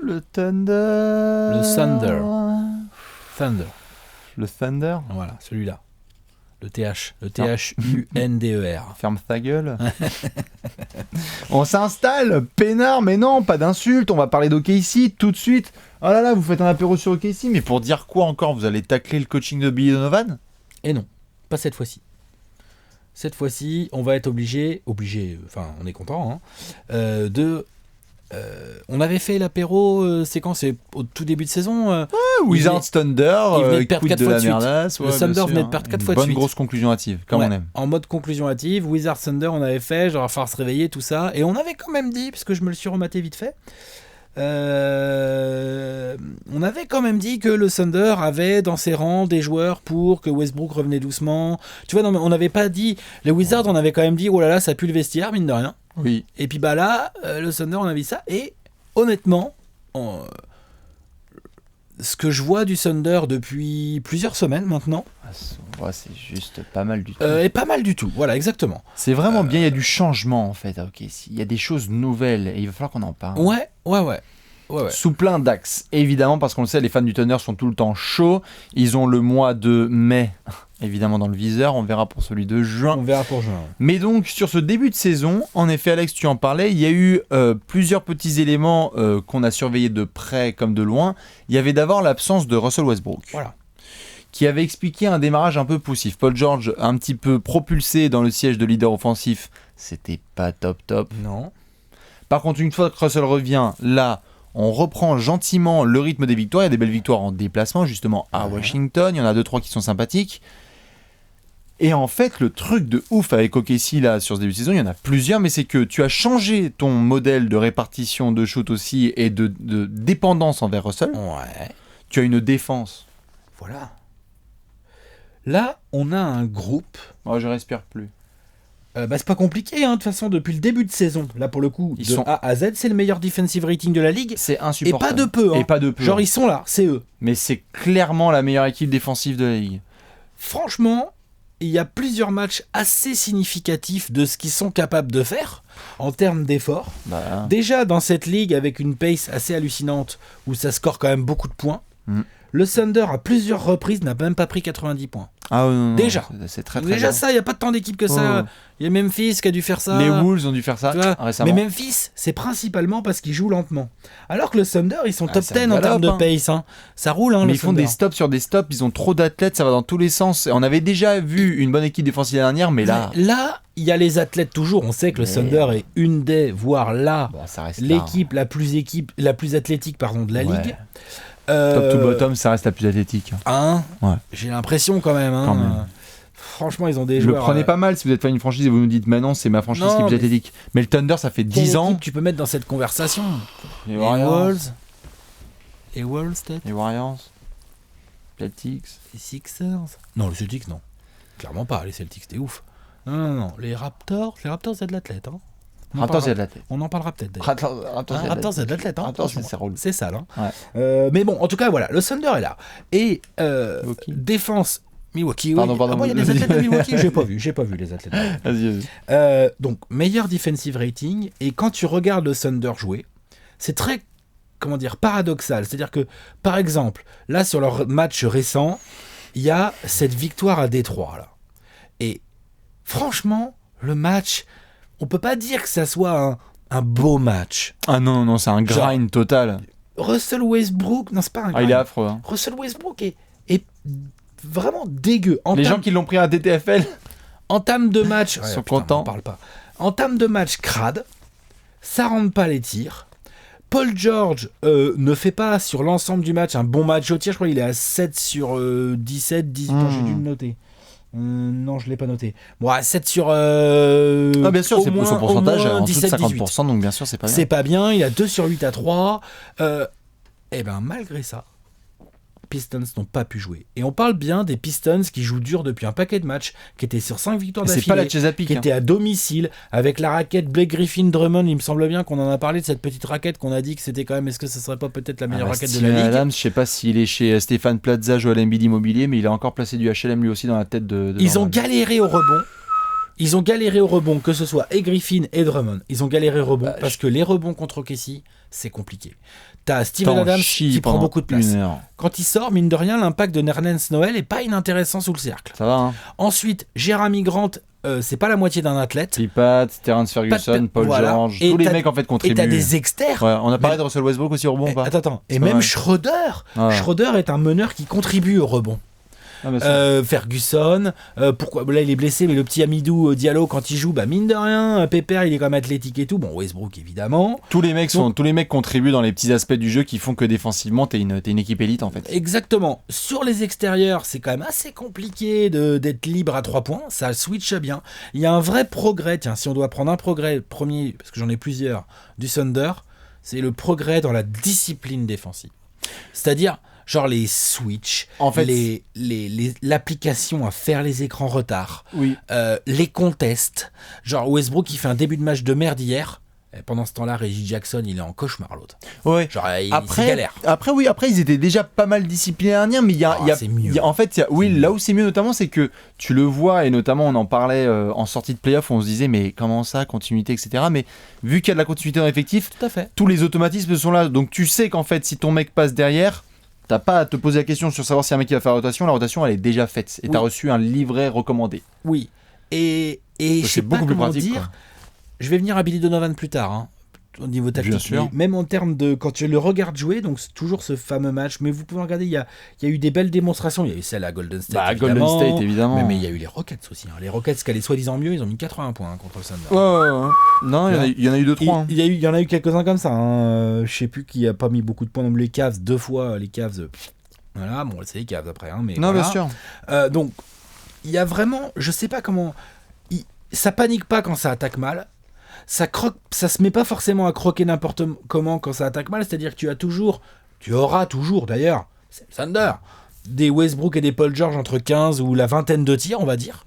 le Thunder. Le Thunder. Thunder. Le Thunder. Voilà, celui-là. Le TH. Le THUNDER. Ferme ta gueule. On s'installe, peinard, mais non, pas d'insultes. On va parler d'OKC tout de suite. Oh là là, vous faites un apéro sur OKC, mais pour dire quoi encore? Vous allez tacler le coaching de Billy Donovan? Et non, pas cette fois-ci. Cette fois-ci, on va être obligé, enfin, on est content, on avait fait l'apéro, c'est quand? C'est au tout début de saison. Wizards Thunder, il venait de perdre quid 4 de fois la de suite. merdasse. Le Thunder venait de perdre 4 fois de Bonne suite. grosse conclusion hâtive, comme Ouais, on aime. en mode conclusion hâtive, Wizards Thunder, on avait fait, genre, il va falloir se réveiller, tout ça. Et on avait quand même dit, parce que je me le suis rematé vite fait, on avait quand même dit que le Thunder avait dans ses rangs des joueurs pour que Westbrook revenait doucement. Tu vois, non, mais on n'avait pas dit. Les Wizards, on avait quand même dit, oh là là, ça pue le vestiaire, mine de rien. Oui. Et puis bah là, le Thunder, on a vu ça. Et honnêtement, ce que je vois du Thunder depuis plusieurs semaines maintenant, C'est juste pas mal du tout. est pas mal du tout. Voilà, exactement. C'est vraiment bien, il y a du changement en fait. Ok, il y a des choses nouvelles et il va falloir qu'on en parle. Ouais. Sous plein d'axes, évidemment, parce qu'on le sait, les fans du Thunder sont tout le temps chauds. Ils ont le mois de mai, évidemment, dans le viseur. On verra pour celui de juin. On verra pour juin. Mais donc, sur ce début de saison, en effet, Alex, tu en parlais, il y a eu plusieurs petits éléments qu'on a surveillés de près comme de loin. Il y avait d'abord l'absence de Russell Westbrook. Voilà. Qui avait expliqué un démarrage un peu poussif. Paul George, un petit peu propulsé dans le siège de leader offensif, c'était pas top. Non. Par contre, une fois que Russell revient, là, on reprend gentiment le rythme des victoires. Il y a des belles victoires en déplacement, justement, à Washington. Il y en a 2-3 qui sont sympathiques. Et en fait, le truc de ouf avec OKC, là, sur ce début de saison, il y en a plusieurs, mais c'est que tu as changé ton modèle de répartition de shoot aussi et de dépendance envers Russell. Ouais. Tu as une défense. Voilà. Là, on a un groupe. Moi, je respire plus. C'est pas compliqué, hein, de toute façon, depuis le début de saison. Là, pour le coup, Ils de sont- A à Z, c'est le meilleur defensive rating de la ligue. C'est Et insupportable. pas de peu. Hein. Et pas de peu. Genre, ils sont là, c'est eux. Mais c'est clairement la meilleure équipe défensive de la ligue. Franchement, il y a plusieurs matchs assez significatifs de ce qu'ils sont capables de faire en termes d'efforts. Bah, Déjà, dans cette ligue, avec une pace assez hallucinante, où ça score quand même beaucoup de points, le Thunder, à plusieurs reprises, n'a même pas pris 90 points. ah non, Déjà. c'est très Déjà bien. ça, il n'y a pas tant d'équipes que ça. Oh. Il y a Memphis qui a dû faire ça. Les Wolves ont dû faire ça Tu vois, récemment. mais Memphis, c'est principalement parce qu'ils jouent lentement. Alors que le Thunder, ils sont top ça 10 en galope, termes de hein. pace. Hein. Ça roule, hein, Mais le ils font Thunder. des stops sur des stops, ils ont trop d'athlètes, ça va dans tous les sens. On avait déjà vu une bonne équipe défensive la dernière, mais là, Là, il y a les athlètes toujours. On sait que le Thunder est une des, voire là, ça reste là. l'équipe la plus athlétique de la Ouais. ligue. Top to bottom, ça reste la plus athlétique. Hein, Ouais. j'ai l'impression quand même. Hein. Quand même. Franchement, ils ont des Je le joueurs. prenez pas mal si vous êtes pas une franchise et vous nous dites maintenant c'est ma franchise Non, qui est plus mais- athlétique. Mais le Thunder, ça fait 10 Quelle ans. équipe tu peux mettre dans cette conversation. Les Les Warriors. Wolves. Les Wolves, peut-être. Les Warriors. Celtics. Les Sixers. Non, les Celtics, non. Clairement pas. Les Celtics, c'était ouf. Non. Les Raptors, c'est de l'athlète. Hein. Raptors, il y a de l'athlète. On en parlera peut-être d'ailleurs. Raptors, C'est de l'athlète. Hein. Raptors, Attention. c'est roule. C'est sale. Hein. Ouais. Mais bon, en tout cas, voilà. Le Thunder est là. Et Milwaukee. défense. Milwaukee, Pardon, oui. pardon, Ah bon, il y a vas-y. des athlètes de Milwaukee. J'ai pas vu les athlètes. Vas-y. Donc, meilleur defensive rating. Et quand tu regardes le Thunder jouer, c'est très, paradoxal. C'est-à-dire que, par exemple, là, sur leur match récent, il y a cette victoire à Détroit, là. Et franchement, le match, on peut pas dire que ça soit un beau match. Ah non, c'est un grind total. Russell Westbrook, non, c'est pas un Ah, il est grind. affreux. Hein. Russell Westbrook est vraiment dégueu. Les gens qui l'ont pris à DTFL. Entame de match, sont contents. on parle pas. Entame de match crade, ça rentre pas les tirs. Paul George ne fait pas sur l'ensemble du match un bon match au tir. Je crois qu'il est à 7 sur 17, 18. Attends, j'ai dû le noter. Non, je l'ai pas noté. Bon, à 7 sur. Ah, bien sûr, au c'est moins, son pourcentage au moins en dessous de 17, 18. 50%, donc bien sûr, c'est pas bien. C'est pas bien. Il a 2 sur 8 à 3. Et ben, malgré ça, Pistons n'ont pas pu jouer. Et on parle bien des Pistons qui jouent dur depuis un paquet de matchs, qui étaient sur 5 victoires C'est d'affilée. pas la Chesapeake. Qui était à domicile avec la raquette Blake Griffin Drummond. Il me semble bien qu'on en a parlé de cette petite raquette qu'on a dit que c'était quand même, est-ce que ce serait pas peut-être la meilleure raquette de la ligue. Adams, je sais pas s'il est chez Stéphane Plaza, Joel Embiid Immobilier, mais il a encore placé du HLM lui aussi dans la tête de Ils ont Norman. galéré au rebond. Ils ont galéré au rebond, que ce soit et Griffin et Drummond. Ils ont galéré au rebond parce que les rebonds contre OKC, c'est compliqué. T'as Steven Adams qui prend beaucoup de place. Quand il sort, mine de rien, l'impact de Nerlens Noel est pas inintéressant sous le cercle. Ça va, hein. Ensuite, Jeremy Grant, c'est pas la moitié d'un athlète. Pipat, Terrence Ferguson, Paul George, tous les mecs en fait contribuent. Et t'as des externes. Ouais, on a parlé de Russell Westbrook aussi au rebond ou pas ? Attends. Et même Schroeder. Schroeder est un meneur qui contribue au rebond. Ferguson, pourquoi là il est blessé, mais le petit Amidou Diallo quand il joue, mine de rien, Pépère il est quand même athlétique et tout. Bon, Westbrook évidemment. Tous les mecs contribuent dans les petits aspects du jeu qui font que défensivement t'es une équipe élite en fait. Exactement. Sur les extérieurs, c'est quand même assez compliqué d'être libre à 3 points. Ça switch bien. Il y a un vrai progrès. Tiens, si on doit prendre un progrès premier, parce que j'en ai plusieurs, du Thunder, c'est le progrès dans la discipline défensive. C'est-à-dire genre les switches, en fait, l'application à faire les écrans retard, les contests. Genre Westbrook qui fait un début de match de merde hier. Et pendant ce temps-là, Reggie Jackson, il est en cauchemar l'autre. Ouais. Genre c'est galère. Après ils étaient déjà pas mal disciplinés dernière, mais c'est mieux. Là où c'est mieux notamment, c'est que tu le vois et notamment on en parlait en sortie de playoff, on se disait mais comment ça, continuité, etc. Mais vu qu'il y a de la continuité dans l'effectif, tout à fait. Tous les automatismes sont là, donc tu sais qu'en fait si ton mec passe derrière. T'as pas à te poser la question sur savoir si un mec qui va faire la rotation elle est déjà faite. Et t'as reçu un livret recommandé. Oui. Et je sais beaucoup plus pratique. Je vais venir à Billy Donovan plus tard, au niveau tactique. Bien sûr. Même en termes de. Quand tu le regardes jouer, donc c'est toujours ce fameux match, mais vous pouvez regarder, il y a eu des belles démonstrations. Il y a eu celle à Golden State. Golden State, évidemment. Mais il y a eu les Rockets aussi. Les Rockets qui allaient soi-disant mieux, ils ont mis 80 points contre le Thunder. Ouais. Non, il y en a eu 2-3. Il y en a eu quelques-uns comme ça. Je sais plus qui a pas mis beaucoup de points. Les Cavs, 2 fois, les Cavs. Voilà, bon, c'est les Cavs après. Mais non, voilà. bien sûr. Donc, il y a vraiment. Je sais pas comment. Ça panique pas quand ça attaque mal. Ça se met pas forcément à croquer n'importe comment quand ça attaque mal. C'est-à-dire que tu auras toujours d'ailleurs, c'est le Thunder, des Westbrook et des Paul George entre 15 ou la vingtaine de tirs, on va dire.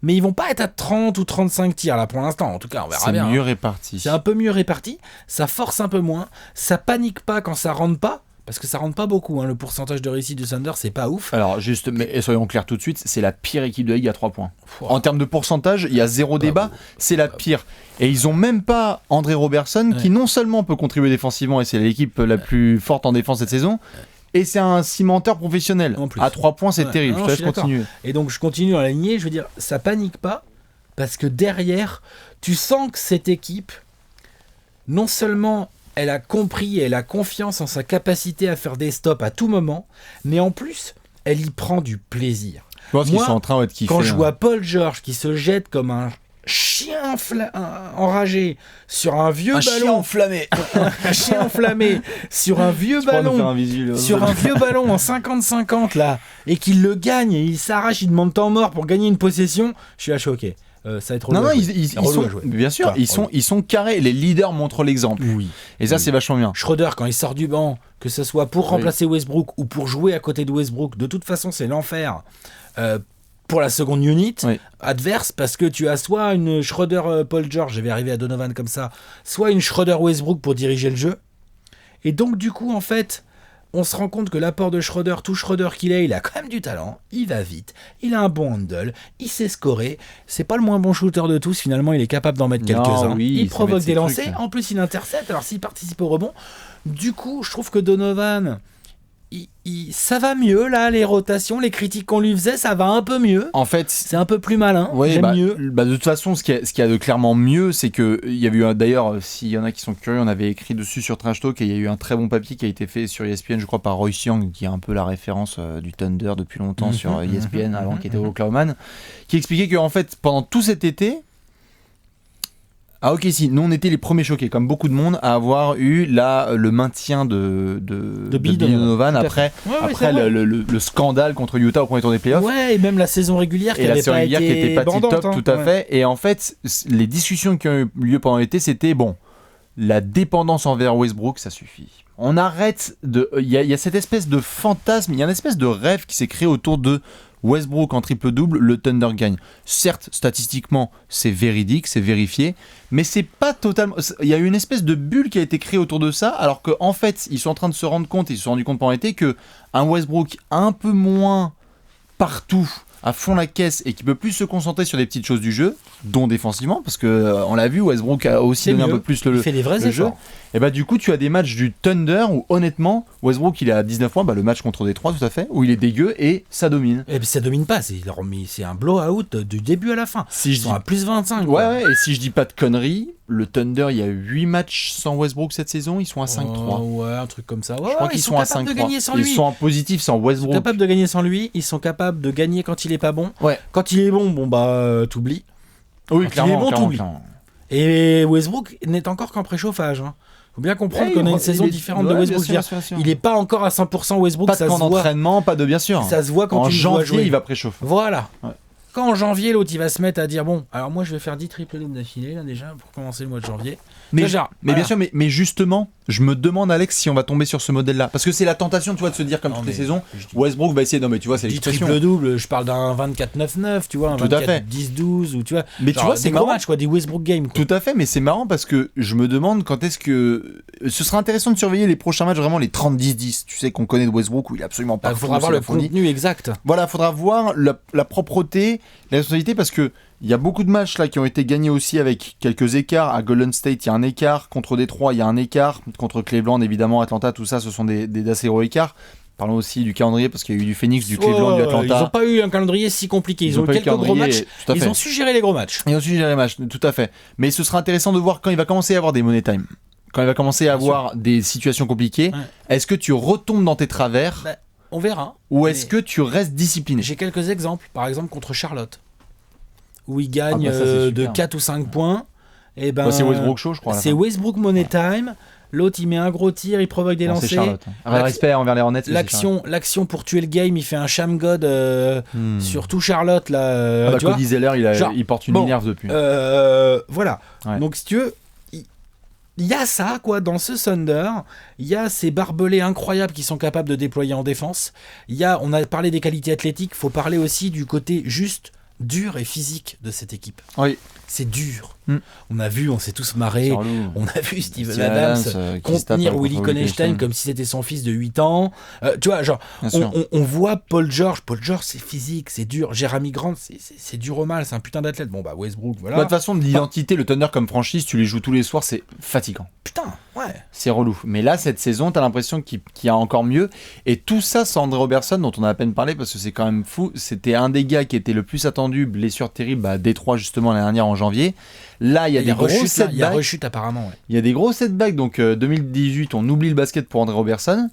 Mais ils vont pas être à 30 ou 35 tirs là pour l'instant. En tout cas, on verra bien. C'est mieux réparti. C'est un peu mieux réparti. Ça force un peu moins. Ça panique pas quand ça rentre pas. Parce que ça rentre pas beaucoup, le pourcentage de réussite du Thunder, c'est pas ouf. Alors, juste, mais soyons clairs tout de suite, c'est la pire équipe de la Ligue à 3 points. En termes de pourcentage, il y a zéro débat, c'est la pire. Et ils ont même pas André Robertson, qui non seulement peut contribuer défensivement, et c'est l'équipe la plus forte en défense cette saison, et c'est un cimenteur professionnel. À 3 points, c'est terrible. Je te laisse continuer. Et donc, je continue à l'aligner, je veux dire, ça panique pas, parce que derrière, tu sens que cette équipe, non seulement elle a compris et elle a confiance en sa capacité à faire des stops à tout moment, mais en plus, elle y prend du plaisir. Je pense qu'ils sont en train de kiffer. Quand je vois Paul George qui se jette comme un chien enragé sur un vieux ballon. Un chien enflammé sur un vieux ballon. Sur un vieux ballon en 50-50 là, et qu'il le gagne, et il s'arrache, il demande temps mort pour gagner une possession, je suis à choquer. Ça va être ils sont bien sûr, ils sont carrés. Les leaders montrent l'exemple. Oui. Et ça, c'est vachement bien. Schroeder, quand il sort du banc, que ce soit pour remplacer Westbrook ou pour jouer à côté de Westbrook, de toute façon, c'est l'enfer. Pour la seconde unit adverse, parce que tu as soit une Schroeder Paul George, je vais arriver à Donovan comme ça, soit une Schroeder Westbrook pour diriger le jeu. Et donc, du coup, en fait, on se rend compte que l'apport de Schroeder, tout Schroeder qu'il est, il a quand même du talent, il va vite, il a un bon handle, il sait scorer, c'est pas le moins bon shooter de tous, finalement il est capable d'en mettre quelques-uns, il provoque des lancers, en plus il intercepte, alors s'il participe au rebond, du coup je trouve que Donovan, ça va mieux là, les rotations, les critiques qu'on lui faisait, ça va un peu mieux. En fait, c'est un peu plus malin. J'aime mieux. De toute façon, ce qu'il y a de clairement mieux, c'est que il y a eu d'ailleurs, s'il y en a qui sont curieux, on avait écrit dessus sur Trash Talk et il y a eu un très bon papier qui a été fait sur ESPN, je crois par Royce Young, qui est un peu la référence du Thunder depuis longtemps sur ESPN avant qu'il était au Oklahoma, qui expliquait que en fait pendant tout cet été. Ah ok, si, nous on était les premiers choqués, comme beaucoup de monde, à avoir eu le maintien de Billy Donovan après le scandale contre Utah au premier tour des playoffs. Ouais, et même la saison régulière qui était pas top, tout à fait. Et en fait, les discussions qui ont eu lieu pendant l'été, c'était bon, la dépendance envers Westbrook, ça suffit. On arrête de... Il y a cette espèce de fantasme, il y a une espèce de rêve qui s'est créé autour de Westbrook en triple-double, le Thunder gagne. Certes, statistiquement, c'est véridique, c'est vérifié, mais c'est pas totalement... Il y a eu une espèce de bulle qui a été créée autour de ça, alors qu'en fait, ils sont en train de se rendre compte, ils se sont rendus compte pendant l'été, qu'un Westbrook un peu moins partout, à fond la caisse et qui peut plus se concentrer sur des petites choses du jeu, dont défensivement, parce que on l'a vu, Westbrook a aussi donné un peu plus il fait des vrais jeu. efforts. Et bah du coup tu as des matchs du Thunder où honnêtement Westbrook il est à 19 points, le match contre Détroit tout à fait, où il est dégueu et ça domine. Et puis ça domine pas, c'est un blowout du début à la fin. Ils sont à plus 25. Ouais, et si je dis pas de conneries, le Thunder il y a 8 matchs sans Westbrook cette saison, ils sont à 5-3. Ouais, un truc comme ça. Ouais, je crois qu'ils sont à 5-3. Ils sont en positif sans Westbrook. Ils sont capables de gagner sans lui, ils sont capables de gagner quand il est pas bon. Ouais. Quand il est bon, t'oublies. Oui, quand clairement, il est bon, t'oublies. Clairement. Et Westbrook n'est encore qu'en préchauffage. Faut bien comprendre qu'on a une saison différente de Westbrook. Bien sûr. Il est pas encore à 100% Westbrook. Pas de camp d'entraînement, pas de bien sûr. Ça se voit quand en tu vois jouer. janvier, il va préchauffer. Voilà. Ouais. Quand en janvier, l'autre, il va se mettre à dire bon, alors moi, je vais faire 10 triples-doubles d'affilée, là, déjà, pour commencer le mois de janvier. Mais voilà. bien sûr, mais justement, je me demande, Alex, si on va tomber sur ce modèle-là. Parce que c'est la tentation, tu vois, de se dire, comme toutes les saisons, Westbrook va essayer. Non, mais tu vois, c'est l'expression. Triple-double, je parle d'un 24-9-9, tu vois, un 24-10-12, ou tu vois. Mais tu vois, c'est des gros matchs, quoi, des Westbrook games. Tout à fait, mais c'est marrant parce que je me demande quand est-ce que. Ce sera intéressant de surveiller les prochains matchs, vraiment les 30-10-10. Tu sais qu'on connaît de Westbrook où il est absolument pas. Il faudra voir le contenu exact. Voilà, il faudra voir la propreté, la responsabilité, parce que. Il y a beaucoup de matchs là qui ont été gagnés aussi avec quelques écarts. À Golden State, il y a un écart. Contre Détroit, il y a un écart. Contre Cleveland, évidemment, Atlanta, tout ça, ce sont des assez gros écarts. Parlons aussi du calendrier, parce qu'il y a eu du Phoenix, du Cleveland, du Atlanta. Ils n'ont pas eu un calendrier si compliqué. Ils ont eu quelques gros matchs. Ils ont su gérer les gros matchs. Ils ont su gérer les matchs, tout à fait. Mais ce sera intéressant de voir quand il va commencer à avoir des money time. Quand il va commencer à avoir des situations compliquées. Ouais. Est-ce que tu retombes dans tes travers on verra. Ou est-ce que tu restes discipliné? J'ai quelques exemples. Par exemple, contre Charlotte, où il gagne de 4 ou 5 points. Et ben, c'est Westbrook Show, je crois. C'est Westbrook Money Time. L'autre, il met un gros tir, il provoque des lancers. C'est Charlotte. Respect envers les Hornets. L'action pour tuer le game, il fait un sham god sur tout Charlotte. Là, Cody Zeller, il porte une minerve depuis. Voilà. Ouais. Donc, si tu veux, il y a ça, quoi, dans ce Thunder. Il y a ces barbelés incroyables qui sont capables de déployer en défense. On a parlé des qualités athlétiques, il faut parler aussi du côté juste dur et physique de cette équipe. Oui. C'est dur. On s'est tous marrés. On a vu Steven Adams contenir Willie Connecticut comme si c'était son fils de 8 ans. Tu vois, genre, on voit Paul George. Paul George, c'est physique, c'est dur. Jeremy Grant, c'est dur au mal, c'est un putain d'athlète. Bon, bah, Westbrook, voilà. De toute façon, l'identité, le Thunder comme franchise, tu les joues tous les soirs, c'est fatigant. Putain, ouais. C'est relou. Mais là, cette saison, t'as l'impression qu'il y a encore mieux. Et tout ça sans Andre Robertson, dont on a à peine parlé, parce que c'est quand même fou. C'était un des gars qui était le plus attendu, blessure terrible à Détroit, justement, l'année dernière en janvier. Là, il y a des gros setbacks. Il y a rechute apparemment. Ouais. Il y a des gros setbacks. Donc 2018, on oublie le basket pour Andre Robertson.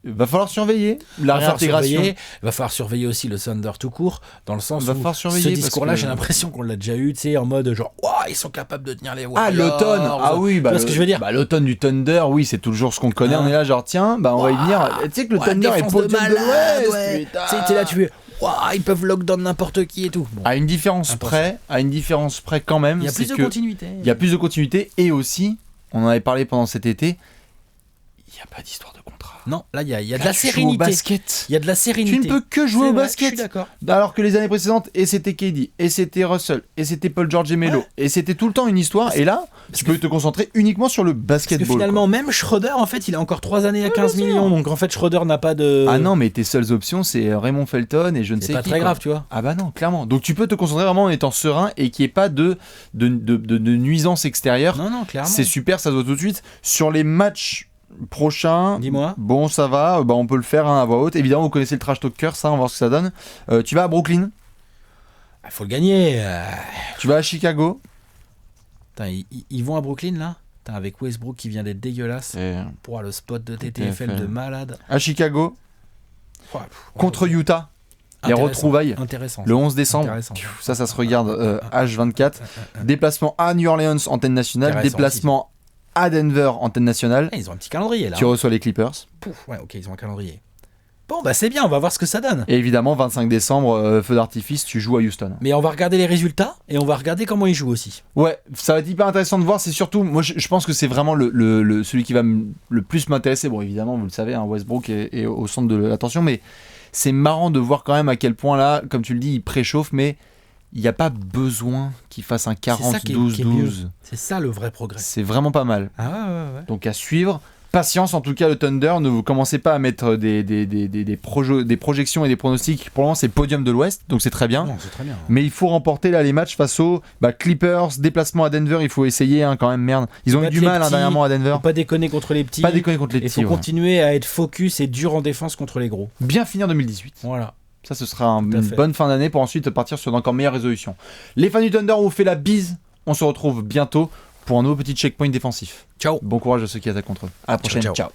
Va falloir surveiller la réintégration. Va falloir surveiller aussi le Thunder tout court, dans le sens où ce discours-là, j'ai l'impression qu'on l'a déjà eu, tu sais, en mode genre, ils sont capables de tenir les Warriors. Ah, l'automne. Ah oui, tu vois ce que je veux dire. L'automne du Thunder, oui, c'est toujours ce qu'on connaît. On est là, genre, tiens, on va y venir. Tu sais que le Thunder est podium de l'Ouest. Tu sais, t'es là, tu fais. Ils peuvent lockdown n'importe qui et tout. Bon, à une différence près quand même. Il y a plus de continuité. Il y a plus de continuité et aussi, on en avait parlé pendant cet été, il n'y a pas d'histoire de contrat. Non, là il y a de la sérénité. Il y a de la sérénité. Tu ne peux que jouer au basket. Je suis d'accord. Alors que les années précédentes, et c'était KD, et c'était Russell, et c'était Paul George et Melo, et c'était tout le temps une histoire. Et là, tu peux te concentrer uniquement sur le basketball. Parce que finalement, même Schroeder, en fait, il a encore 3 années à 15 millions. Donc en fait, Schroeder n'a pas de. Ah non, mais tes seules options, c'est Raymond Felton et je ne sais qui. C'est pas très grave, tu vois. Ah bah non, clairement. Donc tu peux te concentrer vraiment en étant serein et qu'il n'y ait pas de nuisance extérieure. Non, clairement. C'est super, ça se voit tout de suite. Sur les matchs prochains, dis-moi. Bon, ça va, on peut le faire à voix haute. Évidemment, vous connaissez le trash talker, ça, on va voir ce que ça donne. Tu vas à Brooklyn. Il faut le gagner. Tu vas à Chicago. Putain, ils vont à Brooklyn là. Putain, avec Westbrook qui vient d'être dégueulasse. Pour le spot de TTFL de malade. À Chicago. Contre Utah. Les retrouvailles. Intéressant. Le 11 décembre. Ça se regarde H24. Déplacement à New Orleans, antenne nationale. Déplacement à Denver, antenne nationale. Ils ont un petit calendrier là. Tu reçois les Clippers. Ouais, ok, ils ont un calendrier. Bon, bah c'est bien, on va voir ce que ça donne. Et évidemment, 25 décembre, feu d'artifice, tu joues à Houston. Mais on va regarder les résultats et on va regarder comment ils jouent aussi. Ouais, ça va être hyper intéressant de voir. C'est surtout, moi je pense que c'est vraiment celui qui va le plus m'intéresser. Bon, évidemment, vous le savez, Westbrook est au centre de l'attention, mais c'est marrant de voir quand même à quel point là, comme tu le dis, il préchauffe, mais il n'y a pas besoin qu'il fasse un 40-12-12. C'est ça le vrai progrès. C'est vraiment pas mal. Ah ouais. Donc à suivre. Patience, en tout cas, le Thunder. Ne vous commencez pas à mettre des projections et des pronostics. Pour le moment, c'est podium de l'Ouest, donc c'est très bien. Non, c'est très bien. Mais il faut remporter là les matchs face aux Clippers, déplacement à Denver. Il faut essayer quand même, merde. Ils ont eu du mal dernièrement à Denver. Faut pas déconner contre les petits. Pas déconner contre les petits. Il faut continuer à être focus et dur en défense contre les gros. Bien finir 2018. Voilà. Ça, ce sera une bonne fin d'année pour ensuite partir sur d'encore meilleures résolutions. Les fans du Thunder, on vous fait la bise. On se retrouve bientôt pour un nouveau petit checkpoint défensif. Ciao. Bon courage à ceux qui attaquent contre eux. À la prochaine. Ciao. Ciao.